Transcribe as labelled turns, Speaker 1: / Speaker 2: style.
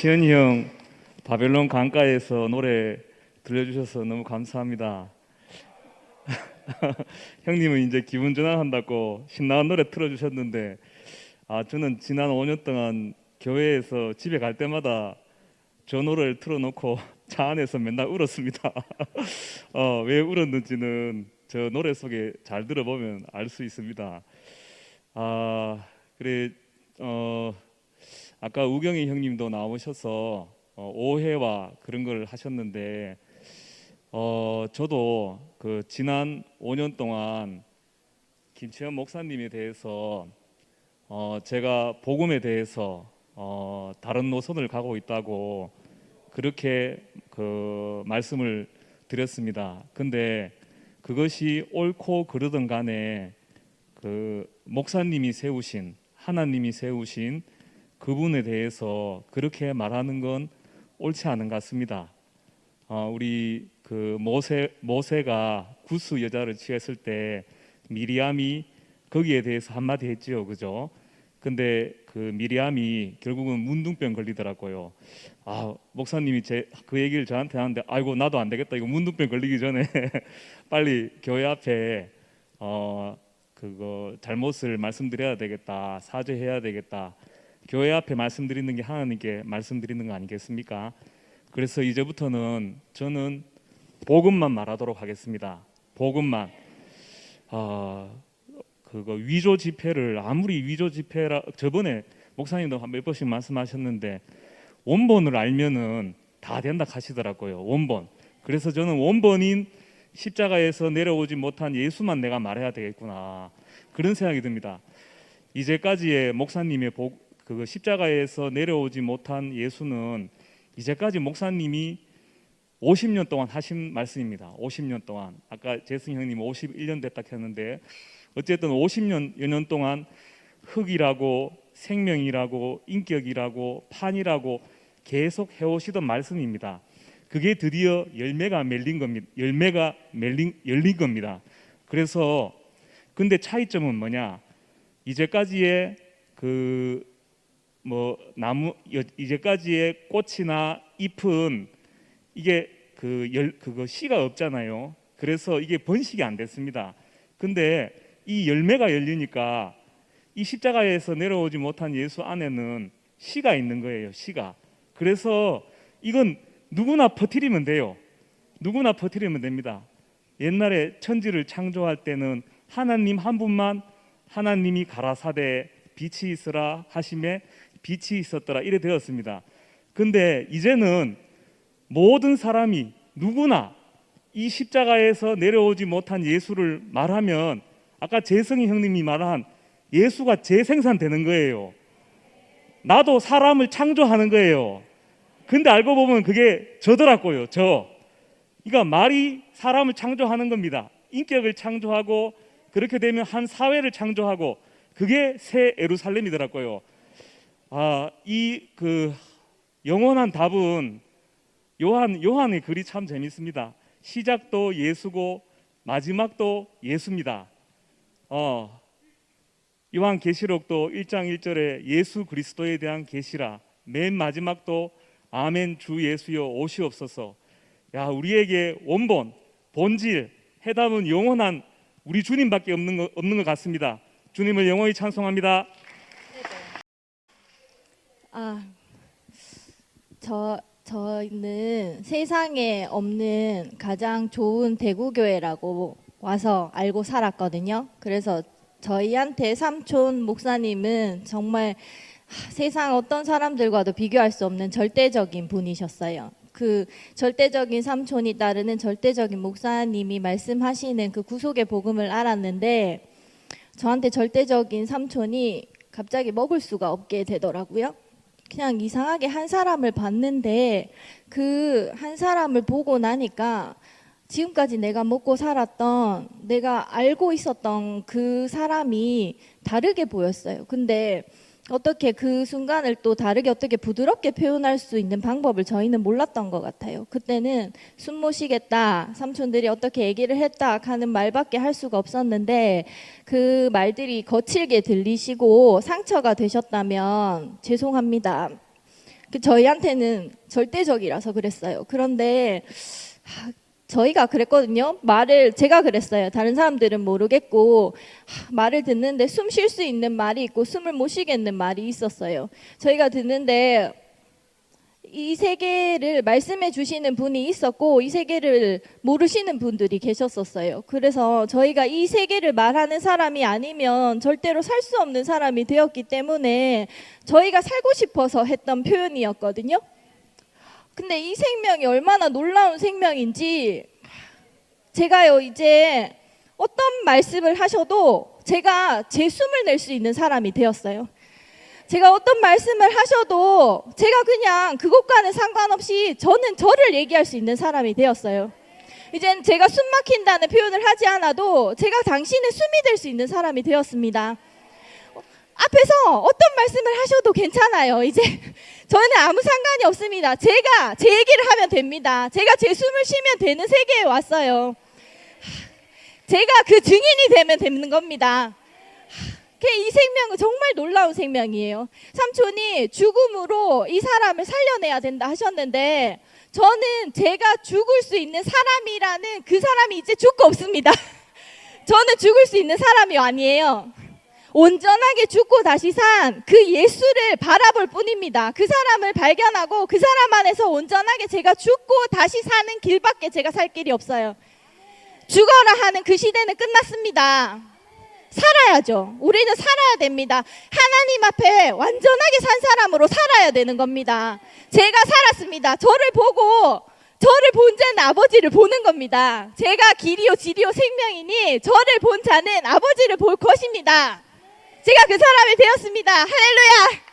Speaker 1: 시현이 형 바벨론 강가에서 노래 들려주셔서 너무 감사합니다. 형님은 이제 기분 전환한다고 신나는 노래 틀어주셨는데, 저는 지난 5년 동안 교회에서 집에 갈 때마다 저 노래를 틀어놓고 차 안에서 맨날 울었습니다. 왜 울었는지는 저 노래 속에 잘 들어보면 알 수 있습니다. 그래, 아까 우경이 형님도 나오셔서 오해와 그런 걸 하셨는데, 저도 그 지난 5년 동안 김채연 목사님에 대해서 제가 복음에 대해서 다른 노선을 가고 있다고 그렇게 그 말씀을 드렸습니다. 근데 그것이 옳고 그르든 간에 그 목사님이 세우신, 하나님이 세우신 그분에 대해서 그렇게 말하는 건 옳지 않은 것 같습니다. 우리 그 모세가 구스 여자를 취했을 때 미리암이 거기에 대해서 한마디 했지요, 그죠? 근데 그 미리암이 결국은 문둥병 걸리더라고요. 목사님이 그 얘기를 저한테 하는데, 아이고 나도 안 되겠다. 이거 문둥병 걸리기 전에 빨리 교회 앞에 그거 잘못을 말씀드려야 되겠다, 사죄해야 되겠다. 교회 앞에 말씀드리는 게 하나님께 말씀드리는 거 아니겠습니까? 그래서 이제부터는 저는 복음만 말하도록 하겠습니다. 복음만. 그거 위조 지폐를 아무리 위조 지폐라, 저번에 목사님도 몇 번씩 말씀하셨는데 원본을 알면은 다 된다 하시더라고요. 원본. 그래서 저는 원본인 십자가에서 내려오지 못한 예수만 내가 말해야 되겠구나, 그런 생각이 듭니다. 이제까지의 목사님의 그 십자가에서 내려오지 못한 예수는 이제까지 목사님이 50년 동안 하신 말씀입니다. 50년 동안. 아까 재승 형님 51년 됐다 했는데 어쨌든 50년 동안 흙이라고 생명이라고 인격이라고 판이라고 계속 해오시던 말씀입니다. 그게 드디어 열매가 맺린 겁니다. 열린 겁니다. 그래서 근데 차이점은 뭐냐? 이제까지의 이제까지의 꽃이나 잎은 이게 그거 씨가 없잖아요. 그래서 이게 번식이 안 됐습니다. 근데 이 열매가 열리니까 이 십자가에서 내려오지 못한 예수 안에는 씨가 있는 거예요. 씨가. 그래서 이건 누구나 퍼뜨리면 돼요. 누구나 퍼뜨리면 됩니다. 옛날에 천지를 창조할 때는 하나님 한 분만, 하나님이 가라사대 빛이 있으라 하심에 빛이 있었더라, 이래 되었습니다. 근데 이제는 모든 사람이 누구나 이 십자가에서 내려오지 못한 예수를 말하면 아까 재성이 형님이 말한 예수가 재생산되는 거예요. 나도 사람을 창조하는 거예요. 근데 알고 보면 그게 저더라고요. 그러니까 말이 사람을 창조하는 겁니다. 인격을 창조하고, 그렇게 되면 한 사회를 창조하고, 그게 새 예루살렘이더라고요. 이 영원한 답은 요한의 글이 참 재밌습니다. 시작도 예수고 마지막도 예수입니다. 요한계시록도 1장 1절에 예수 그리스도에 대한 계시라, 맨 마지막도 아멘 주 예수여 오시옵소서. 우리에게 원본, 본질, 해답은 영원한 우리 주님밖에 없는 것 같습니다. 주님을 영원히 찬송합니다.
Speaker 2: 저는 세상에 없는 가장 좋은 대구교회라고 와서 알고 살았거든요. 그래서 저희한테 삼촌 목사님은 정말 세상 어떤 사람들과도 비교할 수 없는 절대적인 분이셨어요. 그 절대적인 삼촌이 따르는 절대적인 목사님이 말씀하시는 그 구속의 복음을 알았는데, 저한테 절대적인 삼촌이 갑자기 먹을 수가 없게 되더라고요. 그냥 이상하게 한 사람을 봤는데 그 한 사람을 보고 나니까 지금까지 내가 먹고 살았던, 내가 알고 있었던 그 사람이 다르게 보였어요. 근데 어떻게 그 순간을 또 다르게 어떻게 부드럽게 표현할 수 있는 방법을 저희는 몰랐던 것 같아요. 그때는 숨 못 쉬겠다, 삼촌들이 어떻게 얘기를 했다 하는 말밖에 할 수가 없었는데, 그 말들이 거칠게 들리시고 상처가 되셨다면 죄송합니다. 저희한테는 절대적이라서 그랬어요. 그런데 저희가 그랬거든요. 제가 그랬어요. 다른 사람들은 모르겠고, 말을 듣는데 숨 쉴 수 있는 말이 있고 숨을 못 쉬겠는 말이 있었어요. 저희가 듣는데 이 세계를 말씀해 주시는 분이 있었고 이 세계를 모르시는 분들이 계셨었어요. 그래서 저희가 이 세계를 말하는 사람이 아니면 절대로 살 수 없는 사람이 되었기 때문에 저희가 살고 싶어서 했던 표현이었거든요. 근데 이 생명이 얼마나 놀라운 생명인지 제가요 이제 어떤 말씀을 하셔도 제가 제 숨을 낼 수 있는 사람이 되었어요. 제가 어떤 말씀을 하셔도 제가 그냥 그것과는 상관없이 저는 저를 얘기할 수 있는 사람이 되었어요. 이젠 제가 숨 막힌다는 표현을 하지 않아도 제가 당신의 숨이 될 수 있는 사람이 되었습니다. 앞에서 어떤 말씀을 하셔도 괜찮아요. 이제 저는 아무 상관이 없습니다. 제가 제 얘기를 하면 됩니다. 제가 제 숨을 쉬면 되는 세계에 왔어요. 제가 그 증인이 되면 되는 겁니다. 이 생명은 정말 놀라운 생명이에요. 삼촌이 죽음으로 이 사람을 살려내야 된다 하셨는데 저는 제가 죽을 수 있는 사람이라는 그 사람이 이제 죽고 없습니다. 저는 죽을 수 있는 사람이 아니에요. 온전하게 죽고 다시 산 그 예수를 바라볼 뿐입니다. 그 사람을 발견하고 그 사람 안에서 온전하게 제가 죽고 다시 사는 길밖에 제가 살 길이 없어요. 죽어라 하는 그 시대는 끝났습니다. 살아야죠. 우리는 살아야 됩니다. 하나님 앞에 완전하게 산 사람으로 살아야 되는 겁니다. 제가 살았습니다. 저를 본 자는 아버지를 보는 겁니다. 제가 길이요 진리요 생명이니 저를 본 자는 아버지를 볼 것입니다. 제가 그 사람이 되었습니다. 할렐루야.